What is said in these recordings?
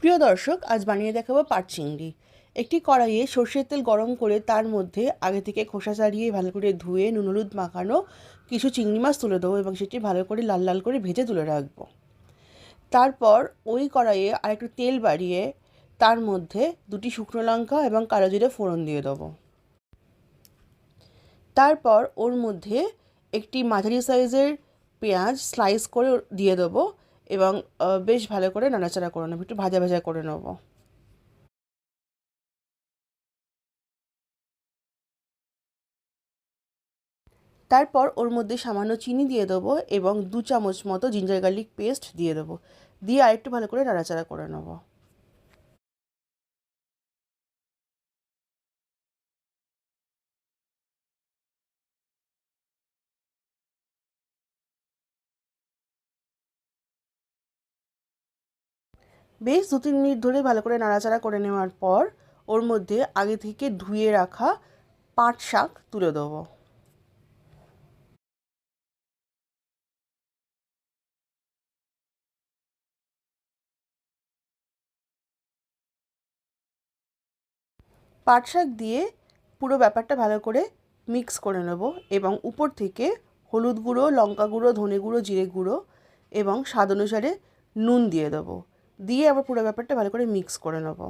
প্রিয় দর্শক, আজ বানিয়ে দেখাবো পাট চিংড়ি। একটি কড়াইয়ে সর্ষের তেল গরম করে তার মধ্যে আগে থেকে খোসা ছাড়িয়ে ভালো করে ধুয়ে নুন হলুদ মাখানো কিছু চিংড়ি মাছ তুলে দেবো এবং সেটি ভালো করে লাল লাল করে ভেজে তুলে রাখবো। তারপর ওই কড়াইয়ে আরেকটু তেল বাড়িয়ে তার মধ্যে দুটি শুকনো লঙ্কা এবং কালো জিরে ফোড়ন দিয়ে দেবো। তারপর ওর মধ্যে একটি মাঝারি সাইজের পেঁয়াজ স্লাইস করে দিয়ে দেবো এবং বেশ ভালো করে নাড়াচাড়া করে নেবো, একটু ভাজা ভাজা করে নেবো। তারপর ওর মধ্যে সামান্য চিনি দিয়ে দেবো এবং 2 চামচ মতো জিঞ্জার গার্লিক পেস্ট দিয়ে দেবো, দিয়ে আরেকটু ভালো করে নাড়াচাড়া করে নেবো। বেশ 2-3 মিনিট ধরে ভালো করে নাড়াচাড়া করে নেওয়ার পর ওর মধ্যে আগে থেকে ধুয়ে রাখা পাট শাক তুলে দেবো। পাট শাক দিয়ে পুরো ব্যাপারটা ভালো করে মিক্স করে নেব এবং উপর থেকে হলুদ গুঁড়ো, লঙ্কা গুঁড়ো, ধনে গুঁড়ো, জিরে গুঁড়ো এবং স্বাদ অনুসারে নুন দিয়ে দেবো, দিয়ে আবার পুরো ব্যাপারটা ভালো করে মিক্স করে নেব।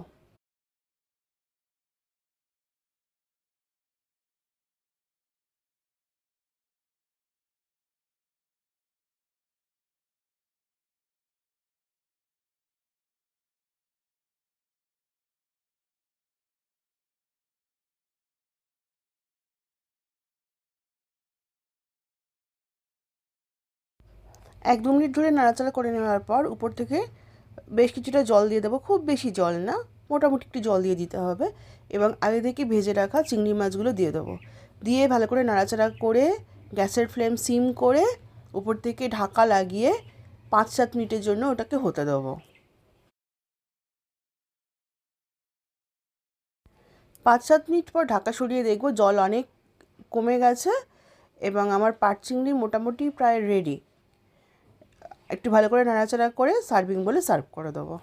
এক দু মিনিট ধরে নাড়াচাড়া করে নেওয়ার পর উপর থেকে বেশ কিছুটা জল দিয়ে দেবো, খুব বেশি জল না, মোটামুটি একটু জল দিয়ে দিতে হবে এবং আগে থেকে ভেজে রাখা চিংড়ি মাছগুলো দিয়ে দেবো, দিয়ে ভালো করে নাড়াচাড়া করে গ্যাসের ফ্লেম সিম করে উপর থেকে ঢাকা লাগিয়ে 5-7 মিনিটের জন্য ওটাকে হতে দেবো। 5-7 মিনিট পর ঢাকা সরিয়ে দেখবো জল অনেক কমে গেছে এবং আমার পাট চিংড়ি মোটামুটি প্রায় রেডি। একটু ভালো করে নাড়াচাড়া করে সার্ভিং বলে সার্ভ করে দেবো।